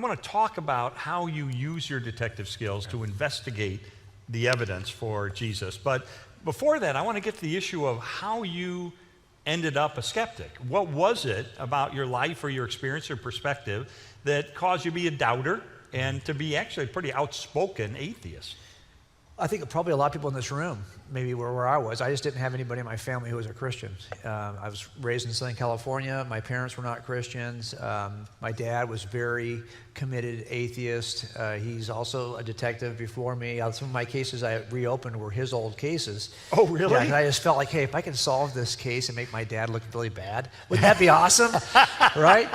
want to talk about how you use your detective skills to investigate the evidence for Jesus. But before that, I want to get to the issue of how you ended up a skeptic. What was it about your life or your experience or perspective that caused you to be a doubter and to be actually a pretty outspoken atheist? I think probably a lot of people in this room, maybe where I was, I just didn't have anybody in my family who was a Christian. I was raised in Southern California. My parents were not Christians. My dad was very committed atheist. He's also a detective before me. Some of my cases I reopened were his old cases. Oh, really? Yeah, and I just felt like, hey, if I can solve this case and make my dad look really bad, wouldn't that be awesome? Right?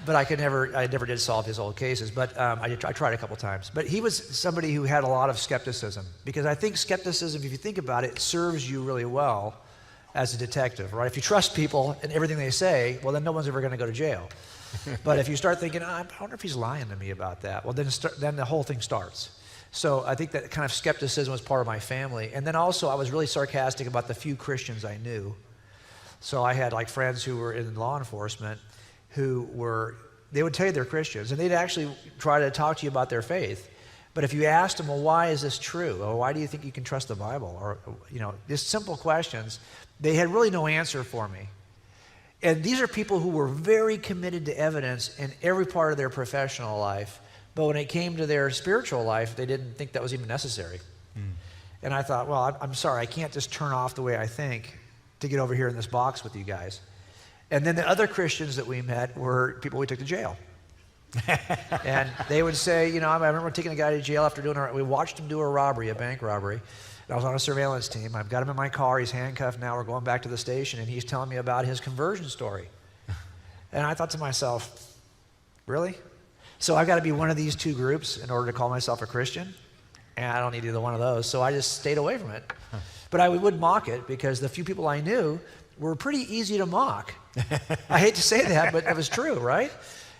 But I never did solve his old cases, but I tried a couple times. But he was somebody who had a lot of skepticism, because I think skepticism, if you think about it, serves you really well as a detective, right? If you trust people and everything they say, well, then no one's ever going to go to jail. But if you start thinking, I wonder if he's lying to me about that, well, then the whole thing starts. So I think that kind of skepticism was part of my family. And then also I was really sarcastic about the few Christians I knew. So I had like friends who were in law enforcement they would tell you they're Christians, and they'd actually try to talk to you about their faith. But if you asked them, well, why is this true? Or why do you think you can trust the Bible? Or, just simple questions, they had really no answer for me. And these are people who were very committed to evidence in every part of their professional life, but when it came to their spiritual life, they didn't think that was even necessary. And I thought, well, I'm sorry, I can't just turn off the way I think to get over here in this box with you guys. And then the other Christians that we met were people we took to jail. And they would say, I remember taking a guy to jail after we watched him do a bank robbery. And I was on a surveillance team. I've got him in my car. He's handcuffed now. We're going back to the station, and he's telling me about his conversion story. And I thought to myself, really? So I've got to be one of these two groups in order to call myself a Christian? And I don't need either one of those. So I just stayed away from it. But I would mock it, because the few people I knew were pretty easy to mock. I hate to say that, but it was true, right?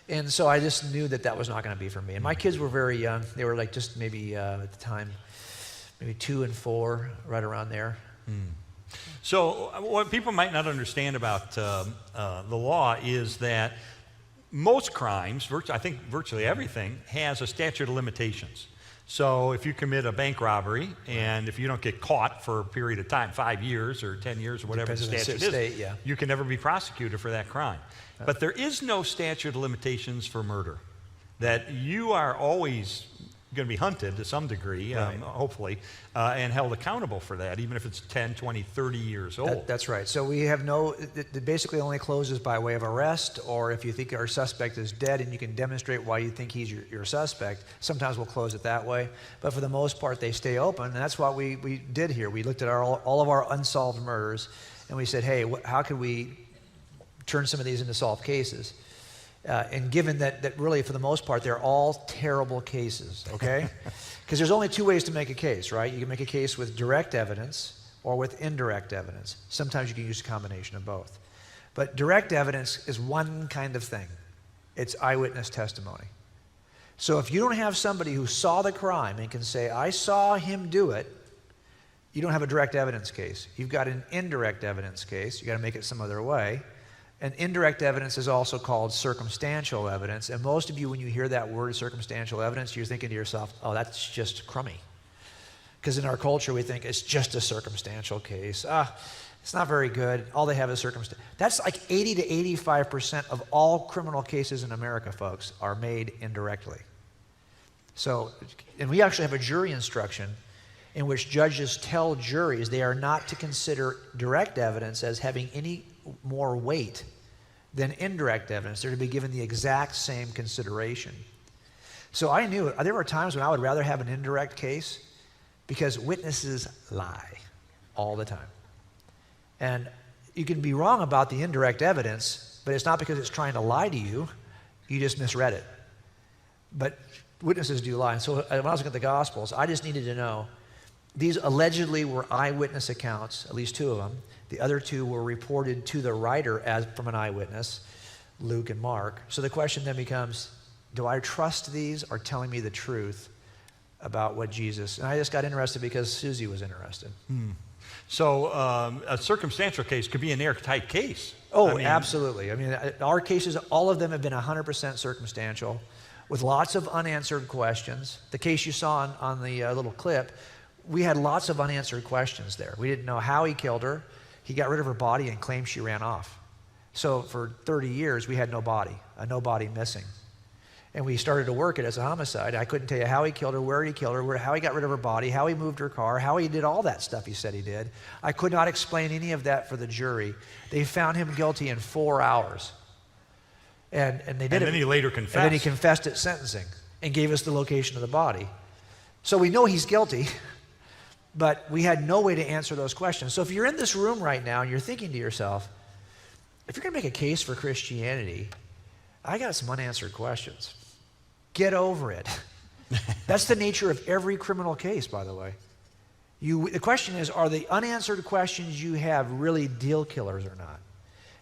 And so I just knew that was not going to be for me. And my kids were very young. They were like just maybe at the time, maybe 2 and 4, right around there. So what people might not understand about the law is that most crimes, I think virtually everything, has a statute of limitations. So if you commit a bank robbery, and if you don't get caught for a period of time, 5 years or 10 years or whatever the statute is, you can never be prosecuted for that crime. But there is no statute of limitations for murder. That you are always going to be hunted to some degree, hopefully, and held accountable for that, even if it's 10, 20, 30 years old. That's right. So we have it basically only closes by way of arrest, or if you think our suspect is dead and you can demonstrate why you think he's your suspect, sometimes we'll close it that way. But for the most part, they stay open, and that's what we did here. We looked at all of our unsolved murders, and we said, hey, how could we turn some of these into solved cases? And given that really, for the most part, they're all terrible cases, okay? Because there's only 2 ways to make a case, right? You can make a case with direct evidence or with indirect evidence. Sometimes you can use a combination of both. But direct evidence is one kind of thing. It's eyewitness testimony. So if you don't have somebody who saw the crime and can say, I saw him do it, you don't have a direct evidence case. You've got an indirect evidence case. You got to make it some other way. And indirect evidence is also called circumstantial evidence. And most of you, when you hear that word circumstantial evidence, you're thinking to yourself, oh, that's just crummy. Because in our culture, we think it's just a circumstantial case. It's not very good. All they have is circumstance. That's like 80 to 85% of all criminal cases in America, folks, are made indirectly. So, and we actually have a jury instruction in which judges tell juries they are not to consider direct evidence as having any more weight than indirect evidence. They're to be given the exact same consideration. So I knew there were times when I would rather have an indirect case, because witnesses lie all the time. And you can be wrong about the indirect evidence, but it's not because it's trying to lie to you. You just misread it. But witnesses do lie. And so when I was looking at the Gospels, I just needed to know, these allegedly were eyewitness accounts, at least 2 of them. The other 2 were reported to the writer as from an eyewitness, Luke and Mark. So the question then becomes, do I trust these are telling me the truth about what Jesus... And I just got interested because Susie was interested. So a circumstantial case could be an airtight case. Oh, absolutely. I mean, our cases, all of them have been 100% circumstantial. with lots of unanswered questions. The case you saw on the little clip, we had lots of unanswered questions there. We didn't know how he killed her. He got rid of her body and claimed she ran off. So for 30 years, we had no body missing. And we started to work it as a homicide. I couldn't tell you how he killed her, where he killed her, how he got rid of her body, how he moved her car, how he did all that stuff he said he did. I could not explain any of that for the jury. They found him guilty in 4 hours. And they did it. And then he later confessed. And then he confessed at sentencing and gave us the location of the body. So we know he's guilty, but we had no way to answer those questions. So if you're in this room right now and you're thinking to yourself, if you're going to make a case for Christianity, I got some unanswered questions. Get over it. That's the nature of every criminal case, by the way. The question is, are the unanswered questions you have really deal killers or not?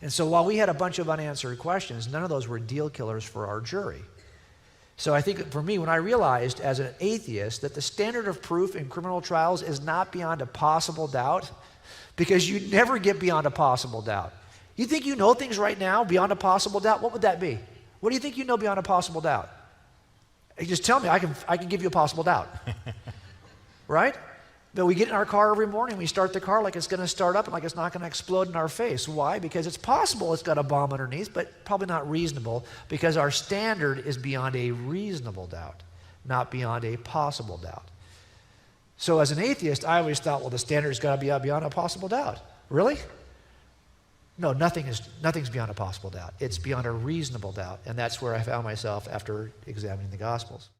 And so while we had a bunch of unanswered questions, none of those were deal killers for our jury. So I think for me, when I realized as an atheist that the standard of proof in criminal trials is not beyond a possible doubt, because you never get beyond a possible doubt. You think you know things right now beyond a possible doubt? What would that be? What do you think you know beyond a possible doubt? You just tell me, I can give you a possible doubt. Right? But we get in our car every morning, we start the car like it's going to start up and like it's not going to explode in our face. Why? Because it's possible it's got a bomb underneath, but probably not reasonable, because our standard is beyond a reasonable doubt, not beyond a possible doubt. So as an atheist, I always thought, well, the standard's got to be beyond a possible doubt. Really? No, nothing's beyond a possible doubt. It's beyond a reasonable doubt. And that's where I found myself after examining the Gospels.